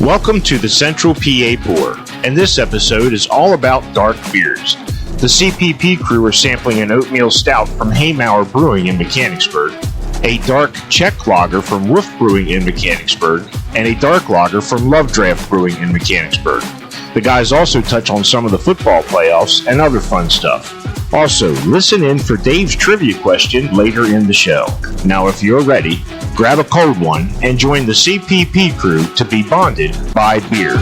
Welcome to the CentralPaPour, and this episode is all about dark beers. The CPP crew are sampling an oatmeal stout from Hemaur Brewing in Mechanicsburg, a dark Czech lager from Wolf Brewing in Mechanicsburg, and a dark lager from Lovedraft Brewing in Mechanicsburg. The guys also touch on some of the football playoffs and other fun stuff. Also, listen in for Dave's trivia question later in the show. Now, if you're ready, grab a cold one and join the CPP crew to be bonded by beer.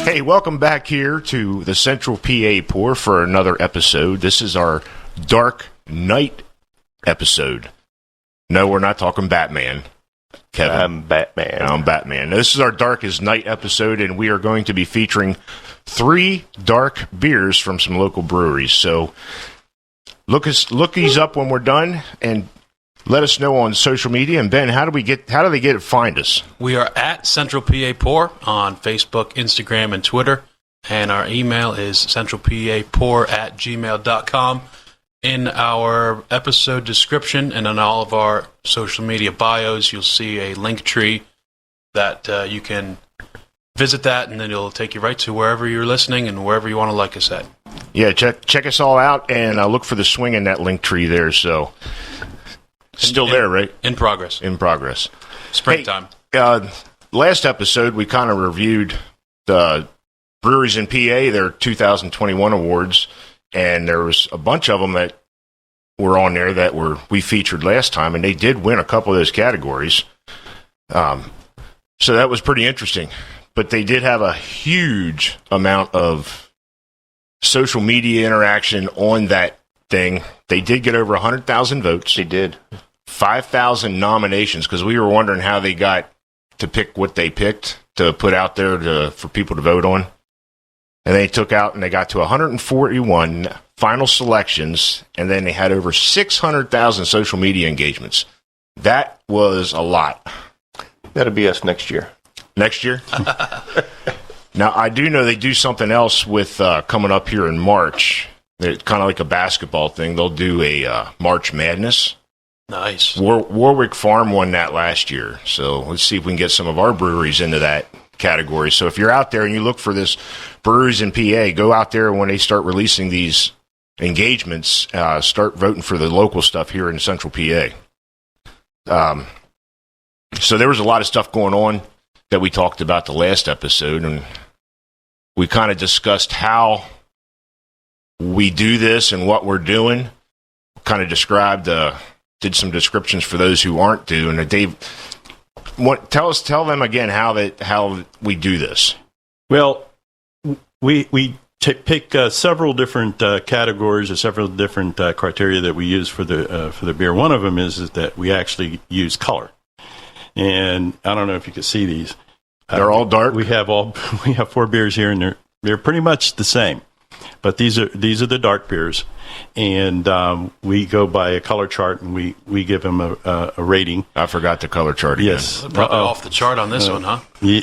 Hey, welcome back here to the CentralPaPour for another episode. This is our Dark Knight episode. No, we're not talking Batman. Kevin. I'm Batman. This is our Darkest Night episode, and we are going to be featuring 3 dark beers from some local breweries. So look these up when we're done, and let us know on social media. And Ben, how do they find us? We are at CentralPaPour on Facebook, Instagram, and Twitter, and our email is centralpapour@gmail.com. In our episode description and on all of our social media bios, you'll see a link tree that you can visit that, and then it'll take you right to wherever you're listening and wherever you want to like us at. Yeah, check us all out, and look for the swing in that link tree there. So, still there, right? In progress. In progress. Springtime. Hey, last episode, we kind of reviewed the Breweries in PA, their 2021 awards. And there was a bunch of them that were on there that we featured last time, and they did win a couple of those categories. So that was pretty interesting. But they did have a huge amount of social media interaction on that thing. They did get over 100,000 votes. They did. 5,000 nominations, because we were wondering how they got to pick what they picked to put out there for people to vote on. And they took out and they got to 141 final selections, and then they had over 600,000 social media engagements. That was a lot. That'll be us next year. Next year? Now, I do know they do something else with coming up here in March. It's kind of like a basketball thing. They'll do a March Madness. Nice. Warwick Farm won that last year. So let's see if we can get some of our breweries into that category. So if you're out there and you look for this Breweries in PA, go out there when they start releasing these engagements, start voting for the local stuff here in Central PA. So there was a lot of stuff going on that we talked about the last episode, and we kind of discussed how we do this and what we're doing. Kind of did some descriptions for those who aren't doing it. Dave, tell them again how we do this. Well, we pick several different categories or several different criteria that we use for the beer. One of them is that we actually use color, and I don't know if you can see these. They're all dark. We have 4 beers here, and they're pretty much the same. But these are the dark beers, and we go by a color chart, and we give them a rating. I forgot the color chart again. Yes, Probably off the chart on this one, huh? Yeah.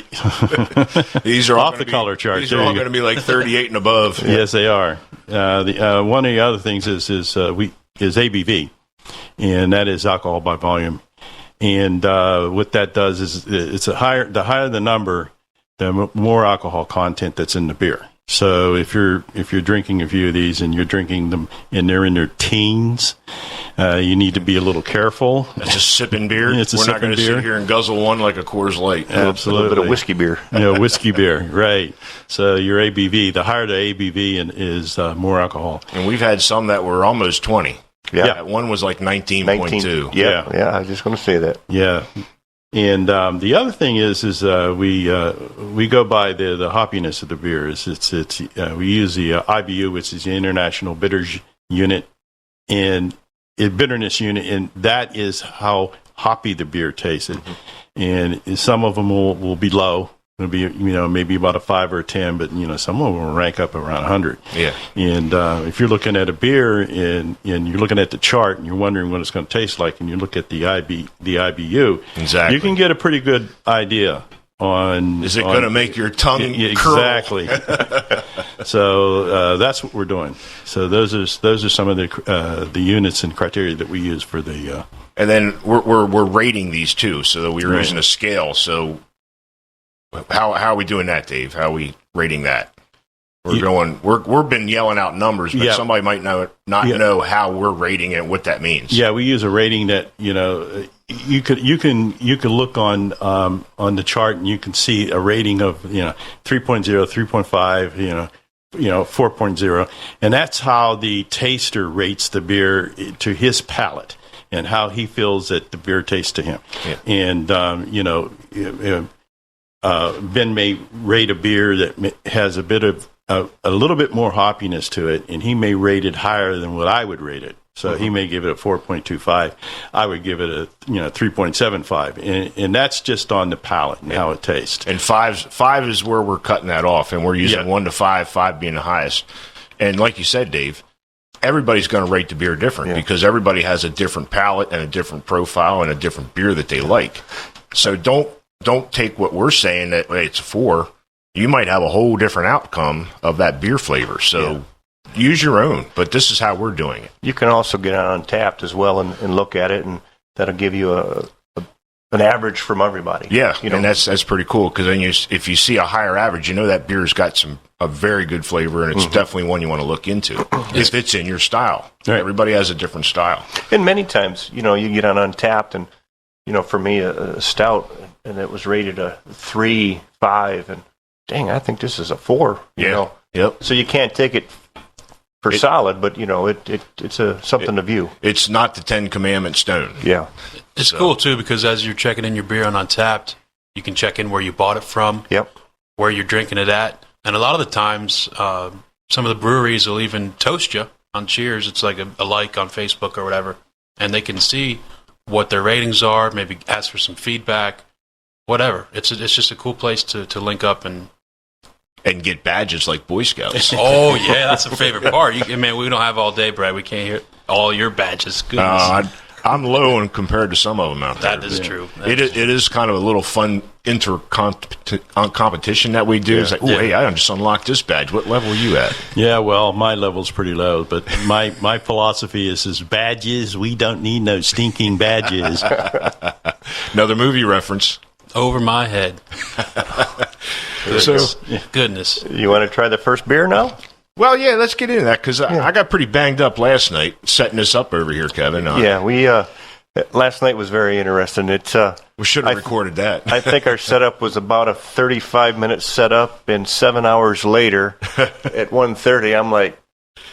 These are off the color chart. These are all going to be like 38 and above. Yes, they are. One of the other things is ABV, and that is alcohol by volume. And what that does is the higher the number, the more alcohol content that's in the beer. So if you're drinking a few of these and you're drinking them and they're in their teens, you need to be a little careful. It's a sipping beer. We're not going to sit here and guzzle one like a Coors Light. Absolutely. A little bit of whiskey beer. Whiskey beer, right. So your ABV, the higher the ABV is more alcohol. And we've had some that were almost 20. Yeah. One was like 19.2. Yeah, I was just going to say that. Yeah. And the other thing is we go by the hoppiness of the beer. We use the IBU, which is the International Bitters Unit, and bitterness unit, and that is how hoppy the beer tastes. Mm-hmm. And some of them will be low. It'll be maybe about a 5 or a 10, but some of them will rank up around 100. Yeah. And if you're looking at a beer and you're looking at the chart and you're wondering what it's going to taste like, and you look at the IBU, exactly, you can get a pretty good idea on. Is it going to make your tongue exactly? So that's what we're doing. So those are some of the units and criteria that we use for the. And then we're rating these too, so we're using a scale. So how are we doing that, Dave? How are we rating that? We've been yelling out numbers, but somebody might not know how we're rating it and what that means. Yeah, we use a rating that you can look on the chart and you can see a rating of 3.0, 3.5, 4.0, and that's how the taster rates the beer to his palate and how he feels that the beer tastes to him. Yeah. And Ben may rate a beer that has a bit of a little bit more hoppiness to it, and he may rate it higher than what I would rate it. So he may give it a 4.25. I would give it a 3.75, and that's just on the palate and how it tastes. And five is where we're cutting that off, and we're using 1 to 5, 5 being the highest. And like you said, Dave, everybody's going to rate the beer different because everybody has a different palate and a different profile and a different beer that they like. So don't take what we're saying that it's a 4. You might have a whole different outcome of that beer flavor. So use your own, but this is how we're doing it. You can also get on Untapped as well and look at it, and that'll give you an average from everybody. Yeah, and that's pretty cool because then if you see a higher average, that beer's got a very good flavor, and it's definitely one you want to look into if it's in your style. Right. Everybody has a different style. And many times, you get on Untapped, and for me, a stout, and it was rated a 3, 5, and dang, I think this is a 4. Yep. So you can't take it for solid, but it's something to view. It's not the 10 Commandment stone. Yeah. It's cool too because as you're checking in your beer on Untapped, you can check in where you bought it from, where you're drinking it at, and a lot of the times, some of the breweries will even toast you on Cheers. It's like a like on Facebook or whatever, and they can see what their ratings are, maybe ask for some feedback, whatever. It's just a cool place to link up and get badges like Boy Scouts. Oh yeah, that's the favorite part. Man, we don't have all day, Brad. We can't hear all your badges. Goodness. I'm low in compared to some of them out there. That is true. It is kind of a little fun competition that we do. It's like, hey, I just unlocked this badge. What level are you at? Yeah, well, my level's pretty low, but my philosophy is badges. We don't need no stinking badges. Another movie reference. Over my head. Goodness. You want to try the first beer now? Well, yeah, let's get into that because I got pretty banged up last night setting this up over here, Kevin. We last night was very interesting. We should have recorded that. I think our setup was about a 35-minute setup, and 7 hours later, at 1:30, I'm like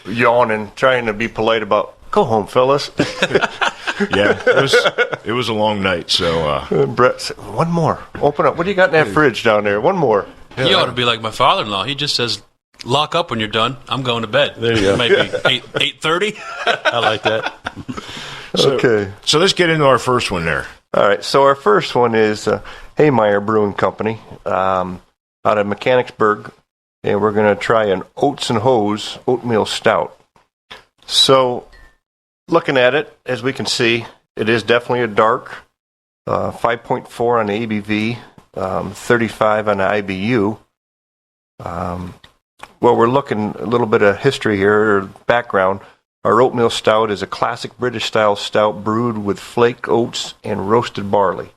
yawning, trying to be polite about, go home, fellas. Yeah, it was a long night. So Bret said, one more. Open up. What do you got in that fridge down there? One more. You ought to be like my father-in-law. He just says, lock up when you're done. I'm going to bed. There you go. Maybe 8:30. I like that. Okay. So let's get into our first one there. All right. So our first one is Hemaur Brewing Company out of Mechanicsburg, and we're going to try an Oats and Hose oatmeal stout. So looking at it, as we can see, it is definitely a dark, 5.4 on the ABV, 35 on the IBU. Well, we're looking a little bit of history here, or background. Our oatmeal stout is a classic British-style stout brewed with flake oats and roasted barley.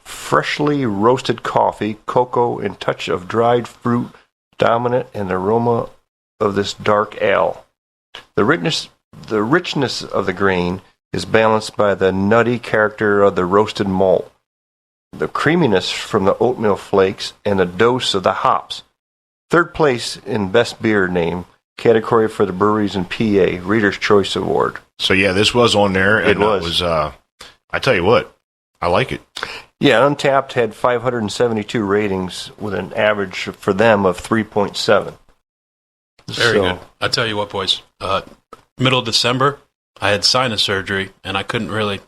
Freshly roasted coffee, cocoa, and touch of dried fruit dominant in the aroma of this dark ale. The richness of the grain is balanced by the nutty character of the roasted malt, the creaminess from the oatmeal flakes, and the dose of the hops. Third place in Best Beer Name category for the Breweries in PA, Reader's Choice Award. So, yeah, this was on there. And it was. I tell you what, I like it. Yeah, Untapped had 572 ratings with an average for them of 3.7. Very good. I tell you what, boys, middle of December, I had sinus surgery, and I couldn't really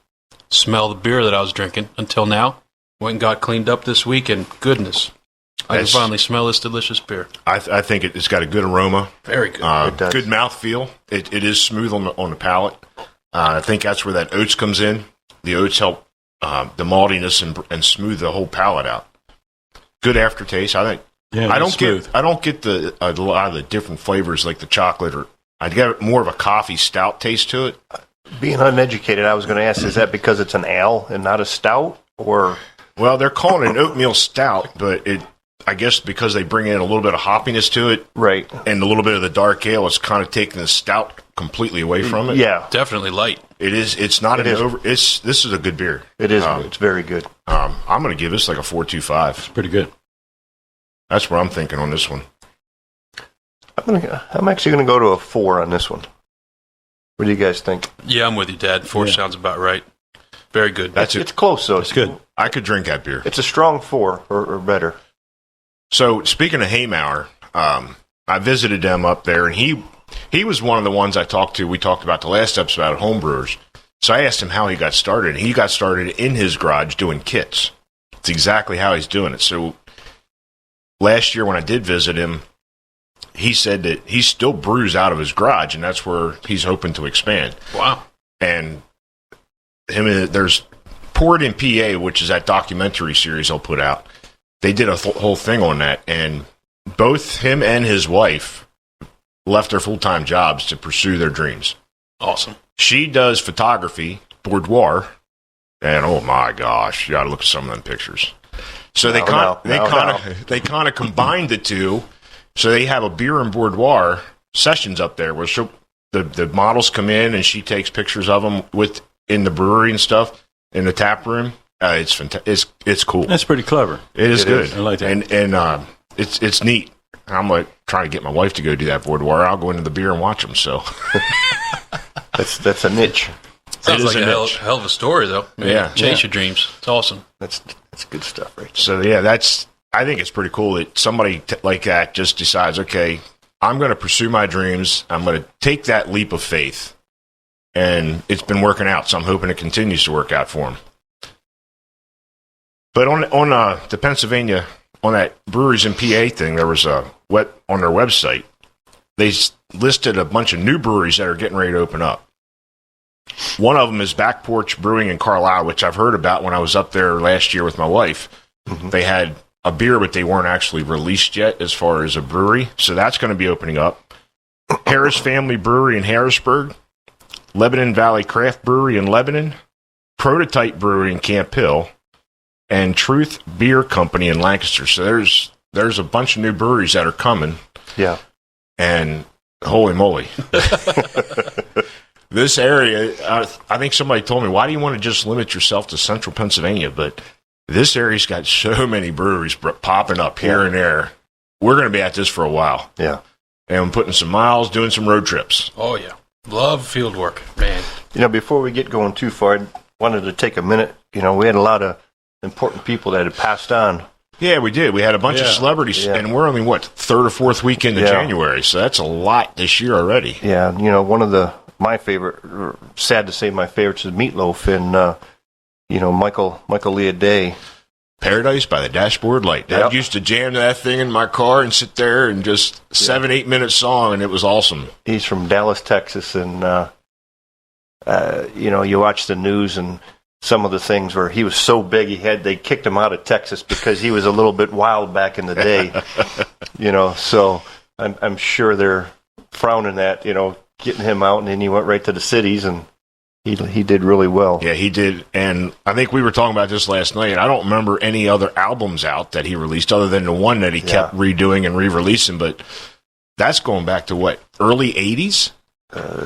smell the beer that I was drinking until now. Went and got cleaned up this week, and goodness, I can finally smell this delicious beer. I think it's got a good aroma. Very good. Good mouthfeel. It is smooth on the palate. I think that's where that oats comes in. The oats help the maltiness and smooth the whole palate out. Good aftertaste. I think Yeah, I don't smooth. get a lot of the different flavors like the chocolate, or I get more of a coffee stout taste to it. Being uneducated, I was going to ask, is that because it's an ale and not a stout, or? Well, they're calling it an oatmeal stout, but I guess because they bring in a little bit of hoppiness to it, Right. and a little bit of the dark ale, it's kind of taking the stout completely away from it. Yeah, Definitely light. It is. It's not It an is. over. This is a good beer. it is. It's very good. I'm going to give this like a 4.25. Pretty good. That's what I'm thinking on this one. I'm actually going to go to a 4 on this one. What do you guys think? Yeah, I'm with you, Dad. 4 sounds about right. Very good. It's close, though. It's good. I could drink that beer. It's a strong 4 or better. So speaking of Hemaur, I visited them up there, and he was one of the ones I talked to. We talked about the last episode about homebrewers. So I asked him how he got started. He got started in his garage doing kits. It's exactly how he's doing it. So last year when I did visit him, he said that he still brews out of his garage, and that's where he's hoping to expand. Wow. And there's Poured in PA, which is that documentary series he'll put out. They did a whole thing on that, and both him and his wife left their full-time jobs to pursue their dreams. Awesome. She does photography, boudoir, and oh my gosh, you got to look at some of them pictures. So they kind of combined the two. So they have a beer and boudoir sessions up there where the models come in and she takes pictures of them in the brewery and stuff in the tap room. It's fantastic. It's cool. That's pretty clever. It is good. I like that. And it's neat. I'm like trying to get my wife to go do that boudoir. I'll go into the beer and watch them. So that's a niche. Sounds like a hell of a story, though. Yeah. Chase your dreams. It's awesome. That's good stuff, right? So yeah, I think it's pretty cool that somebody like that just decides, okay, I'm going to pursue my dreams. I'm going to take that leap of faith, and it's been working out. So I'm hoping it continues to work out for him. But on the Pennsylvania, on that Breweries in PA thing, there was on their website, they listed a bunch of new breweries that are getting ready to open up. One of them is Back Porch Brewing in Carlisle, which I've heard about when I was up there last year with my wife. Mm-hmm. They had a beer, but they weren't actually released yet as far as a brewery. So that's going to be opening up. Harris Family Brewery in Harrisburg, Lebanon Valley Craft Brewery in Lebanon, Prototype Brewery in Camp Hill, and Truth Beer Company in Lancaster. So there's a bunch of new breweries that are coming. Yeah. And holy moly. This area, I think somebody told me, why do you want to just limit yourself to central Pennsylvania? But this area's got so many breweries popping up here and there. We're going to be at this for a while. Yeah. And I'm putting some miles, doing some road trips. Oh, yeah. Love field work, man. Before we get going too far, I wanted to take a minute. We had a lot of important people that had passed on. Yeah, we did. We had a bunch of celebrities, and we're only, third or fourth week into January, so that's a lot this year already. Yeah, one of my favorite, sad to say my favorites is Meatloaf and, Michael Leaday. Paradise by the Dashboard Light. Dad used to jam that thing in my car and sit there and just 7-8 minute song, and it was awesome. He's from Dallas, Texas, and, you watch the news and some of the things where he was so big they kicked him out of Texas because he was a little bit wild back in the day. So I'm sure they're frowning at, getting him out, and then he went right to the cities, and he did really well. Yeah, he did. And I think we were talking about this last night. I don't remember any other albums out that he released other than the one that he kept redoing and re-releasing, but that's going back to what, early 80s?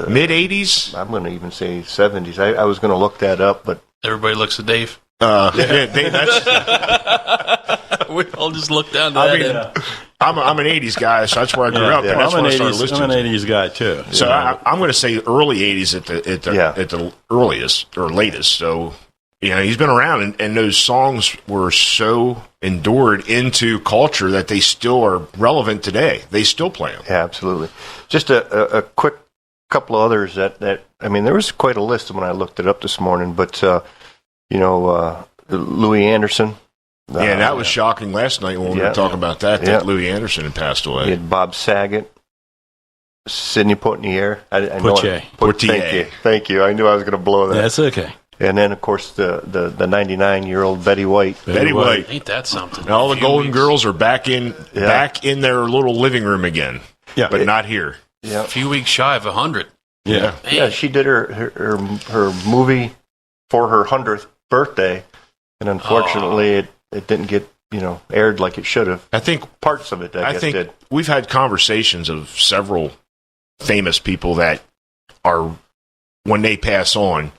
Mid 80s? I'm going to even say 70s. I was going to look that up, but everybody looks at Dave. Dave, that's we all just look down to that. I'm an 80s guy, so that's where I grew up. And that's I'm when I started listening. I'm an 80s guy, too. So I'm going to say early 80s at the earliest or latest. So, he's been around, and those songs were so endured into culture that they still are relevant today. They still play them. Yeah, absolutely. Just a quick couple of others that there was quite a list when I looked it up this morning, but, Louis Anderson. Yeah, that was shocking last night when we were talking about that Louis Anderson had passed away. He had Bob Saget, Sidney Poitier. Poitier. Thank you. I knew I was going to blow that. That's okay. And then, of course, the 99-year-old Betty White. Betty White. Ain't that something? And all the Few Golden weeks- Girls are back in their little living room again. Yeah. But not here. Yeah. A few weeks shy of 100. Yeah. Yeah, she did her movie for her 100th birthday, and unfortunately, it didn't get aired like it should have. I think Parts of it, I guess, think did. we've had conversations of several famous people that are, when they pass on,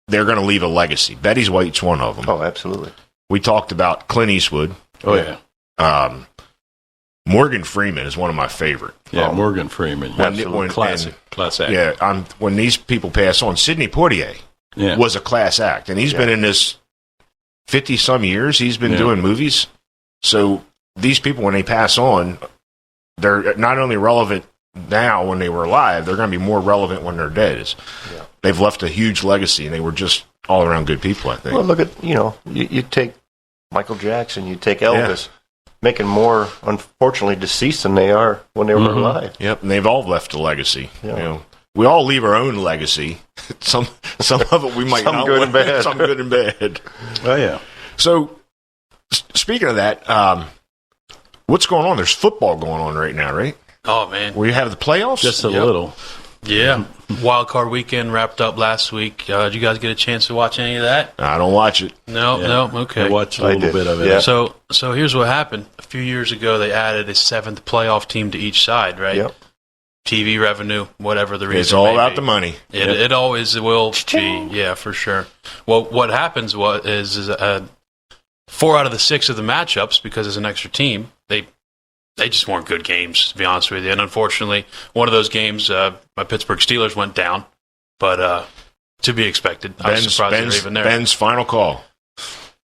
they're going to leave a legacy. Betty White's one of them. Oh, absolutely. We talked about Clint Eastwood. Oh, yeah. Morgan Freeman is one of my favorite. Yeah, Morgan Freeman. Absolute classic. Class act. Yeah, when these people pass on, Sidney Poitier was a class act, and he's been in this 50-some years. He's been doing movies. So these people, when they pass on, they're not only relevant now when they were alive, they're going to be more relevant when they're dead. They've left a huge legacy, and they were just all-around good people, I think. Well, look at, you take Michael Jackson, you take Elvis, making more, unfortunately, deceased than they are when they were alive. Yep, and they've all left a legacy. Yeah. We all leave our own legacy. Some of it we might Some not good want, and bad. some good and bad. Oh, yeah. So, speaking of that, what's going on? There's football going on right now, right? Oh, man. Where you have the playoffs? Just a little. Yeah. Wild card weekend wrapped up last week. Did you guys get a chance to watch any of that? I don't watch it. No, okay. I watched a I little did. bit of it. Yeah. So here's what happened. A few years ago, they added a 7th playoff team to each side, right? Yep. TV revenue, whatever the reason. It's all may about be. the money. It always will be, yeah, for sure. Well, what happens is 4 out of the 6 of the matchups, because it's an extra team, they just weren't good games, to be honest with you. And unfortunately, one of those games, my Pittsburgh Steelers went down, but to be expected. I was surprised they were even there. Ben's final call.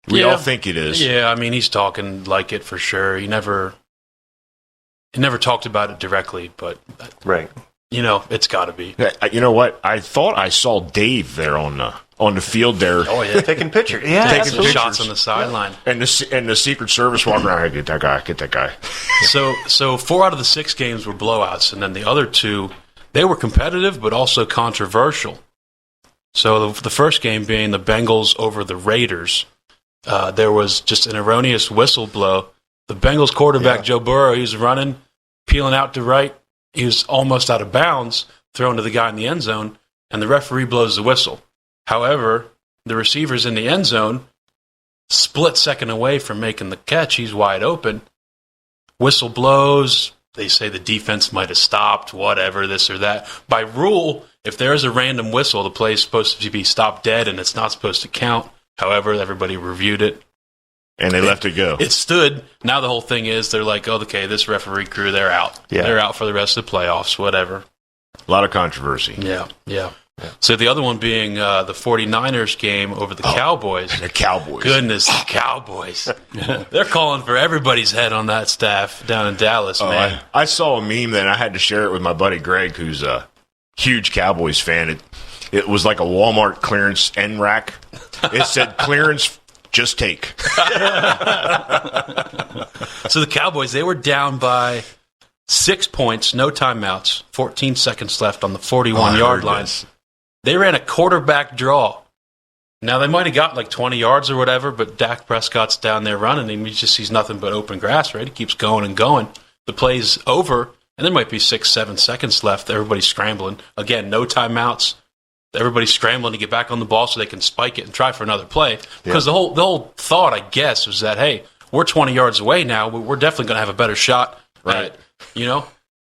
We all think it is. Yeah, I mean, he's talking like it for sure. He never talked about it directly, but Right. it's got to be. You know what? I thought I saw Dave there on the field there. Oh yeah, Taking pictures. Yeah, taking absolutely. shots on the sideline. And the Secret Service walking around, get that guy. So 4 out of the 6 games were blowouts, and then the other 2, they were competitive but also controversial. So the first game being the Bengals over the Raiders, there was just an erroneous whistle blow. The Bengals quarterback, Joe Burrow, he was running, peeling out to right. He was almost out of bounds, thrown to the guy in the end zone, and the referee blows the whistle. However, the receiver's in the end zone, split second away from making the catch. He's wide open. Whistle blows. They say the defense might have stopped, whatever, this or that. By rule, if there is a random whistle, the play is supposed to be stopped dead, and it's not supposed to count. However, everybody reviewed it. And they left it go. It stood. Now the whole thing is they're like, oh, okay, this referee crew, they're out. Yeah. They're out for the rest of the playoffs, whatever. A lot of controversy. Yeah. So the other one being the 49ers game over the Cowboys. The Cowboys. Goodness, the Cowboys. They're calling for everybody's head on that staff down in Dallas, man. I saw a meme that I had to share it with my buddy Greg, who's a huge Cowboys fan. It was like a Walmart clearance end rack. It said clearance, just take. So the Cowboys, they were down by 6 points, no timeouts, 14 seconds left on the 41-yard line. They ran a quarterback draw. Now, they might have got like 20 yards or whatever, but Dak Prescott's down there running, and he just sees nothing but open grass, right? He keeps going and going. The play's over, and there might be 6-7 seconds left. Everybody's scrambling. Again, no timeouts. Everybody's scrambling to get back on the ball so they can spike it and try for another play. Because the whole thought, I guess, was that, hey, we're 20 yards away now. We're definitely going to have a better shot. Right.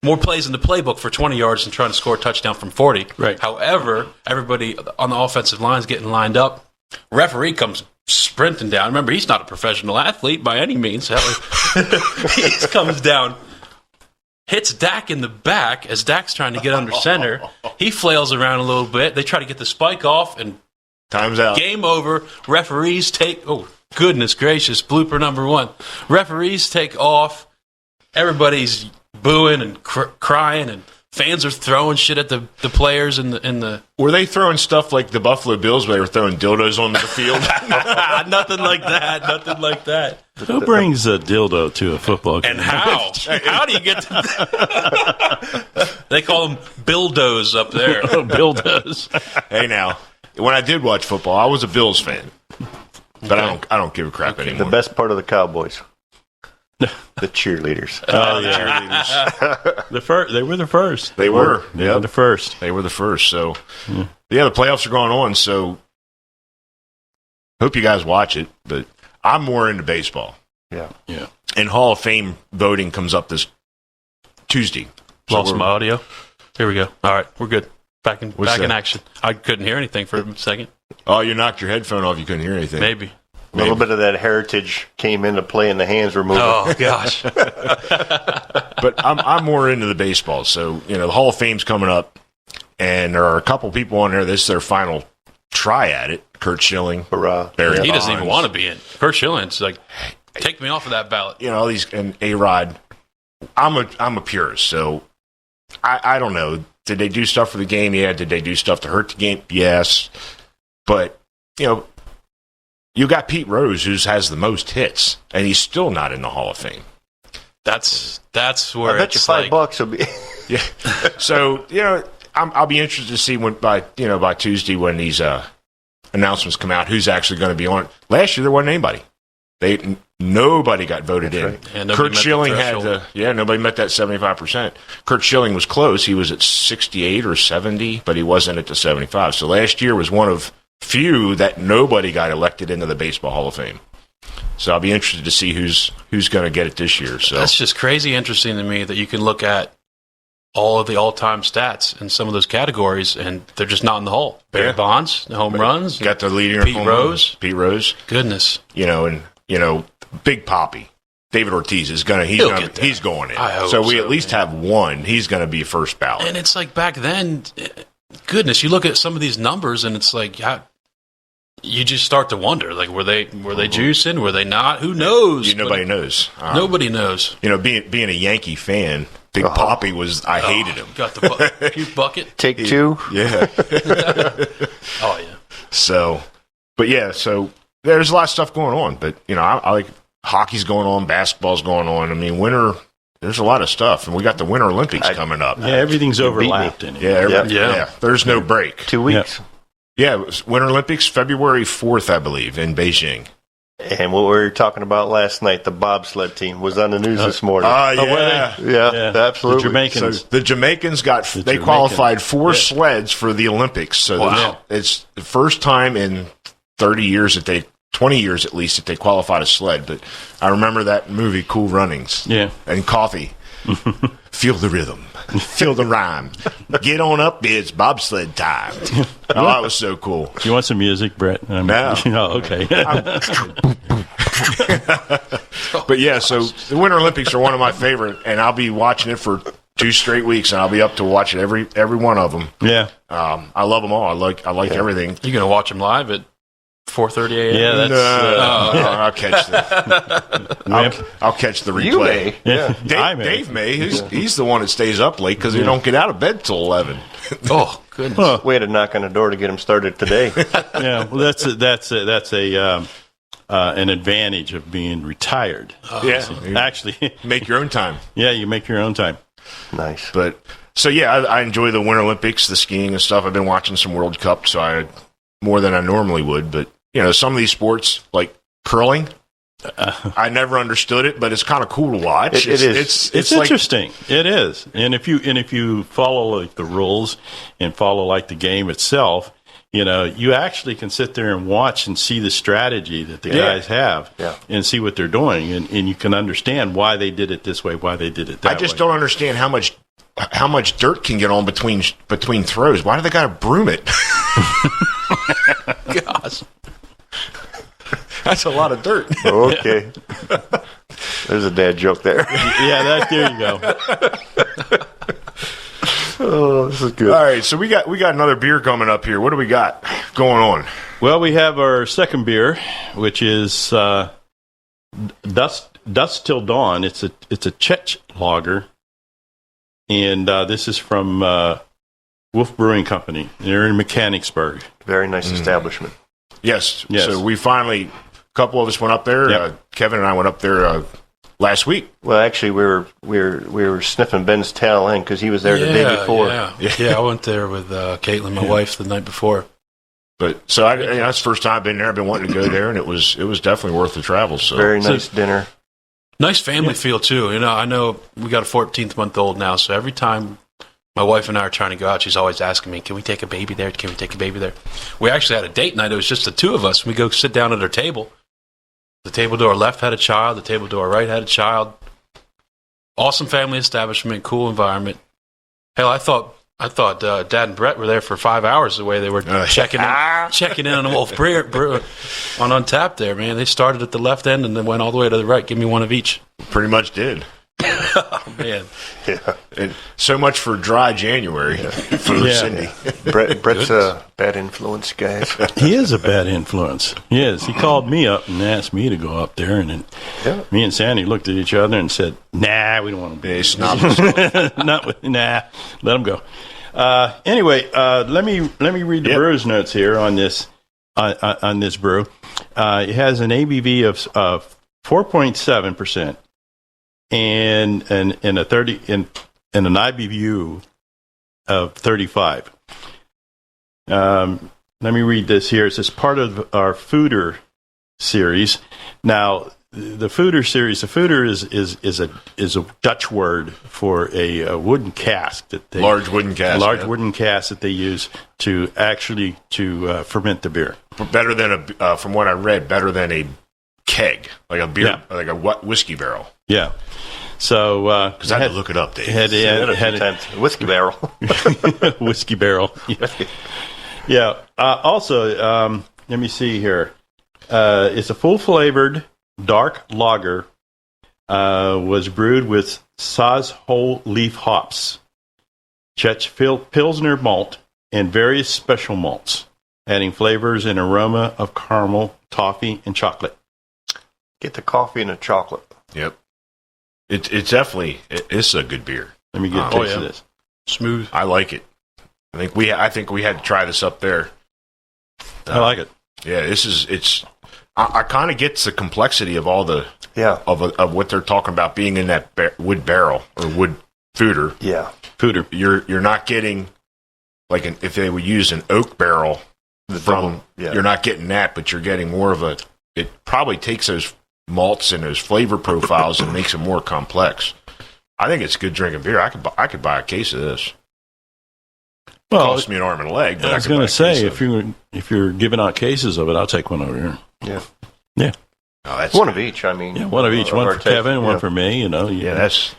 More plays in the playbook for 20 yards than trying to score a touchdown from 40. Right. However, everybody on the offensive line is getting lined up. Referee comes sprinting down. Remember, he's not a professional athlete by any means. He comes down, hits Dak in the back as Dak's trying to get under center. He flails around a little bit. They try to get the spike off, and Time's out. game over. Referees take... Oh, goodness gracious. Blooper number 1. Referees take off. Everybody's booing and crying, and fans are throwing shit at the players in the. Were they throwing stuff like the Buffalo Bills where they were throwing dildos onto the field? Nothing like that. Who brings a dildo to a football game? And how? How do you get to... They call them bildos up there. Bill does. Hey, now, when I did watch football, I was a Bills fan, but I don't give a crap anymore. The best part of the Cowboys, the cheerleaders. Oh yeah, cheerleaders. They were the first. They were. They were the first. They were the first. So, yeah, the playoffs are going on. So, hope you guys watch it. But I'm more into baseball. Yeah. And Hall of Fame voting comes up this Tuesday. So Lost my audio. Here we go. All right, we're good. Back in that? action. I couldn't hear anything for a second. Oh, you knocked your headphone off. You couldn't hear anything. Maybe. A little bit of that heritage came into play, and the hands were moving. Oh gosh. But I'm more into the baseball. So, the Hall of Fame's coming up, and there are a couple people on there. This is their final try at it. Kurt Schilling. Hurrah. Barry He doesn't Bonds. even want to be in. Kurt Schilling's like, take me off of that ballot. All these, and A-Rod. I'm a purist, so I don't know. Did they do stuff for the game? Yeah. Did they do stuff to hurt the game? Yes. But, you got Pete Rose, who has the most hits, and he's still not in the Hall of Fame. That's where I bet you it's $5 will be. Yeah. So, I'll be interested to see by Tuesday when these announcements come out, who's actually going to be on it. Last year, there wasn't anybody. Nobody got voted in. right. Yeah, nobody Kurt met the Schilling had threshold. nobody met that 75%. Kurt Schilling was close. He was at 68 or 70, but he wasn't at the 75. So last year was one of few that nobody got elected into the Baseball Hall of Fame. So I'll be interested to see who's going to get it this year. So That's just crazy interesting to me that you can look at all of the all-time stats in some of those categories, and they're just not in the Hall. Barry Yeah. Bonds, home runs. got the leading Pete home Rose. run. Pete Rose. Goodness. Big Poppy. David Ortiz is going He'll to get there. he's going in. I hope so we so, at least man. have one. He's going to be first ballot. And it's like back then, goodness, you look at some of these numbers, and it's like, you just start to wonder, like, were they juicing? Were they not? Who knows? Nobody knows. Nobody knows. Being a Yankee fan, Big Poppy was. I hated him. Got the huge bucket. Take two. Yeah. Oh yeah. So there's a lot of stuff going on, but I like hockey's going on, basketball's going on. I mean, winter. There's a lot of stuff, and we got the Winter Olympics coming up. Yeah, everything's You beat me. overlapped in it. Yeah. There's no break. 2 weeks. Yeah, it was Winter Olympics, February 4th, I believe, in Beijing. And what we were talking about last night, the bobsled team was on the news this morning. Yeah. Yeah, absolutely. The Jamaicans. So the Jamaicans Jamaicans. qualified 4 sleds for the Olympics. So Wow. it's the first time in 20 years at least that they qualified a sled. But I remember that movie, Cool Runnings. Yeah. And coffee. Feel the rhythm. Feel the rhyme. Get on up, it's bobsled time. Oh, that was so cool. You want some music, Brett? No. Oh, okay. But yeah, so the Winter Olympics are one of my favorite, and I'll be watching it for 2 straight weeks, and I'll be up to watching every one of them. Yeah. I love them all. I like everything. You gonna watch them live at 4:30 a.m.? Yeah, that's I'll catch I'll catch the replay. You may. yeah. Dave May, he's the one that stays up late because he don't get out of bed till 11. Oh goodness. We had to knock on the door to get him started today. Yeah. Well, that's an advantage of being retired. Actually, Make your own time. yeah, you make your own time. Nice. But so yeah, I enjoy the Winter Olympics, the skiing and stuff. I've been watching some World Cup, so more than I normally would. But some of these sports like curling, I never understood it, but it's kind of cool to watch. It is. It's like, interesting. It is, and if you follow like the rules and follow like the game itself, you actually can sit there and watch and see the strategy that the guys have, and see what they're doing, and you can understand why they did it this way, why they did it that way. I just don't understand how much dirt can get on between throws. Why do they got to broom it? Gosh. That's a lot of dirt. Okay. There's a dad joke there. Yeah, there you go. Oh, this is good. All right, so we got another beer coming up here. What do we got going on? Well, we have our second beer, which is Dusk Till Dawn. It's a Czech lager, and this is from Wolf Brewing Company. They're in Mechanicsburg. Very nice establishment. Yes. Yes. So we finally, a couple of us went up there. Yep. Kevin and I went up there last week. Well, actually, we were sniffing Ben's tail end because he was there the day before. Yeah, I went there with Caitlin, my wife, the night before. But so that's the first time I've been there. I've been wanting to go there, and it was definitely worth the travel. So Very nice dinner. Nice family feel too. I know we got a 14-month-old now, so every time my wife and I are trying to go out, she's always asking me, "Can we take a baby there? Can we take a baby there?" We actually had a date night. It was just the two of us. We go sit down at our table. The table to our left had a child. The table to our right had a child. Awesome family establishment, cool environment. Hell, I thought Dad and Bret were there for 5 hours the way they were checking in on the Wolf Brewing on Untapped there, man. They started at the left end and then went all the way to the right. Give me one of each. pretty much did. Oh, man. Yeah. And so much for dry January for Cindy. Brett's a bad influence, guys. He is a bad influence. He called me up and asked me to go up there, and then me and Sandy looked at each other and said, "Nah, we don't want to be." Nah, let him go. Anyway, let me read the brewer's notes here on this on this brew. It has an ABV of 4.7%. And an IBU of 35. Let me read this here. It says part of our Foeder series. Now, the Foeder series. The Foeder is a Dutch word for a wooden cask large wooden cask that they use to ferment the beer. Better than from what I read, better than a keg, like a beer, like a whiskey barrel. Yeah. So, because I had to look it up, Dave. Had a whiskey barrel. Whiskey barrel. Yeah. Also, let me see here. It's a full-flavored dark lager. Was brewed with Saaz whole leaf hops, Czech Pilsner malt, and various special malts, adding flavors and aroma of caramel, toffee, and chocolate. Get the coffee and the chocolate. Yep. It's definitely it's a good beer. Let me get a taste of this. Smooth. I like it. I think we had to try this up there. I like it. Yeah, it's. I kind of get the complexity of all the of what they're talking about being in that wood barrel or wood Foeder. Yeah, Foeder. You're not getting like if they would use an oak barrel you're not getting that, but you're getting more of a. It probably takes those malts and those flavor profiles and makes it more complex. I think it's good drinking beer. I could buy a case of this. Well, it cost me an arm and a leg. But I was going to say, if you're giving out cases of it, I'll take one over here. Yeah. Oh, that's one of each. I mean, one of each. One for Kevin, one for me. That's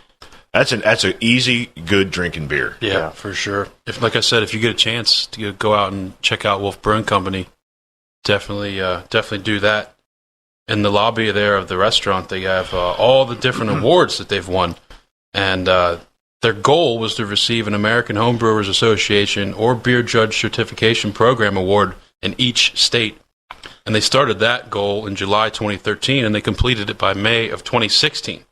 an easy, good drinking beer. Yeah, for sure. Like I said, if you get a chance to go out and check out Wolf Brewing Company, definitely do that. In the lobby there of the restaurant, they have all the different awards that they've won, and their goal was to receive an American Homebrewers Association or Beer Judge Certification Program award in each state. And they started that goal in July 2013, and they completed it by May of 2016.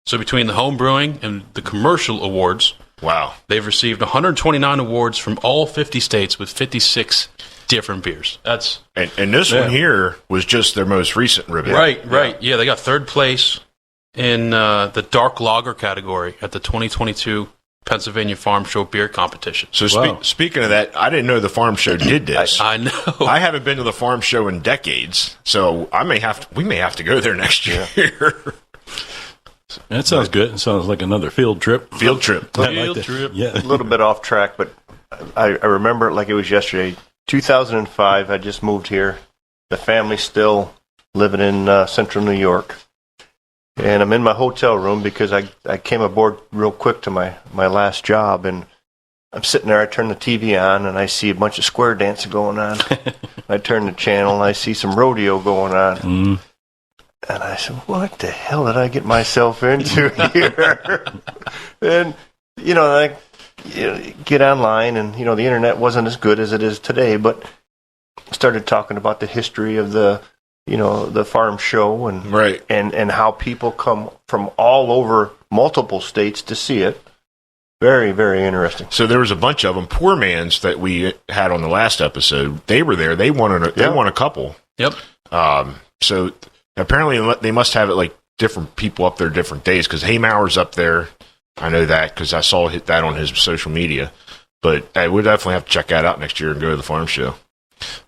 So between the home brewing and the commercial awards, wow, they've received 129 awards from all 50 states with 56 different beers. That's and this one here was just their most recent ribbon. Right. Yeah, they got third place in the dark lager category at the 2022 Pennsylvania Farm Show beer competition. So speaking of that, I didn't know the farm show did this. I know. I haven't been to the farm show in decades, so we may have to go there next year. That sounds good. It sounds like another field trip. Field trip. Yeah. A little bit off track, but I remember it like it was yesterday. 2005, I just moved here. The family's still living in central New York. And I'm in my hotel room because I came aboard real quick to my last job. And I'm sitting there, I turn the TV on, and I see a bunch of square dancing going on. I turn the channel, and I see some rodeo going on. Mm. And I said, what the hell did I get myself into here? And, I get online, and, the internet wasn't as good as it is today, but started talking about the history of the farm show and right. and how people come from all over multiple states to see it. Very, very interesting. So there was a bunch of them. Poor Man's that we had on the last episode, they were there. They won a couple. Yep. So apparently they must have it like different people up there different days because Hemaur's up there. I know that because I saw that on his social media. But I would definitely have to check that out next year and go to the farm show.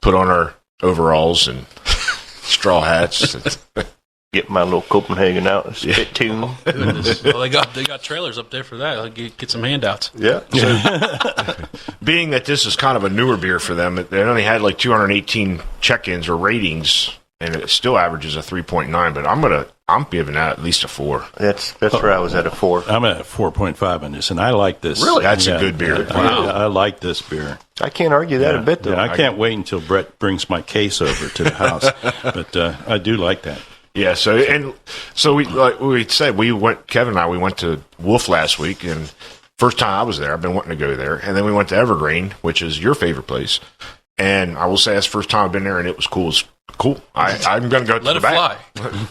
put on our overalls and straw hats. Get my little Copenhagen out and spit tune. Well, they got trailers up there for that. I'll get some handouts. Yeah. Being that this is kind of a newer beer for them, they only had like 218 check-ins or ratings, and it still averages a 3.9. But I'm giving that at least a 4. That's where I was at, a 4. I'm at 4.5 on this, and I like this. Really? That's a good beer. Wow. I like this beer. I can't argue that a bit, though. Yeah, I can't wait until Bret brings my case over to the house. But I do like that. Yeah, so we like we said, Kevin and I went to Wolf last week, and first time I was there, I've been wanting to go there, and then we went to Evergreen, which is your favorite place, and I will say that's the first time I've been there, and it was cool. It's cool. I'm going to go to the back.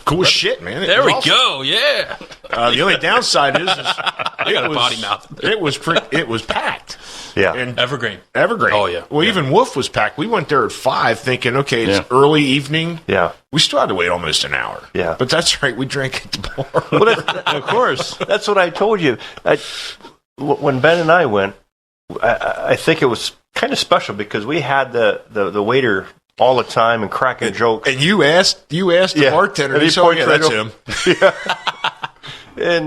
Cool as shit, man. There we go. Yeah. The only downside is I got a potty mouth. It was packed. Yeah. And Evergreen. Oh, yeah. Well, even Wolf was packed. We went there at 5 thinking, okay, it's early evening. Yeah. We still had to wait almost an hour. Yeah. But that's right. We drank at the bar. Well, of course. That's what I told you. When Ben and I went, I think it was kind of special because we had the waiter all the time and cracking jokes. And you asked the bartender, and he said, "Yeah, that's him." Yeah. And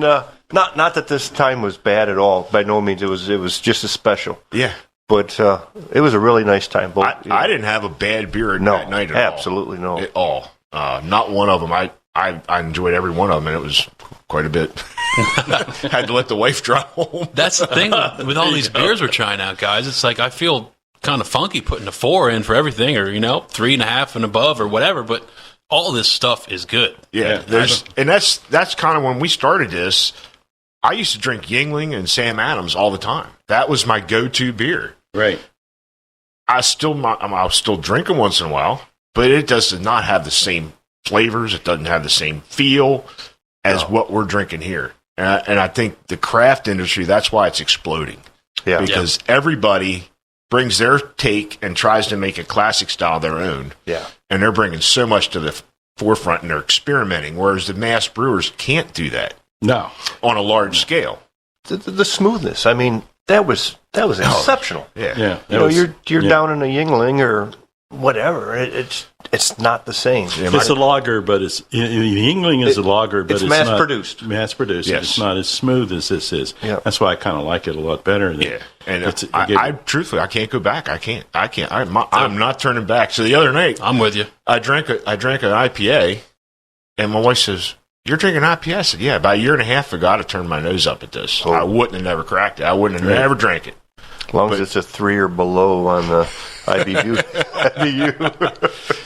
not that this time was bad at all. By no means, it was just as special. Yeah. But it was a really nice time. I didn't have a bad beer that night at all. Absolutely no. At all. Not one of them. I enjoyed every one of them, and it was quite a bit. Had to let the wife drive home. That's the thing with all these beers we're trying out, guys. It's like I feel kind of funky putting a 4 in for everything, or 3.5 and above, or whatever. But all this stuff is good. Yeah, that's kind of when we started this. I used to drink Yuengling and Sam Adams all the time. That was my go-to beer. Right. I'll still drink them once in a while, but it does not have the same flavors. It doesn't have the same feel as what we're drinking here. And I think the craft industry, that's why it's exploding. Yeah. Because everybody brings their take and tries to make a classic style their own. Yeah. And they're bringing so much to the forefront, and they're experimenting, whereas the mass brewers can't do that. No. On a large scale. The smoothness. I mean, that was exceptional. Yeah. You're down in a Yuengling or whatever. It's not the same. It's a lager, but Yuengling is a lager, but it's mass produced. Mass produced. Yes. It's not as smooth as this is. Yeah. That's why I kind of like it a lot better. And I truthfully, I can't go back. I can't. I'm not turning back. So the other night, I'm with you. I drank an IPA, and my wife says, "You're drinking IPA?" I said, "Yeah." About a year and a half ago, I'd have turned my nose up at this. I wouldn't have never cracked it. I wouldn't have never drank it. As long as it's a 3 or below on the IBU.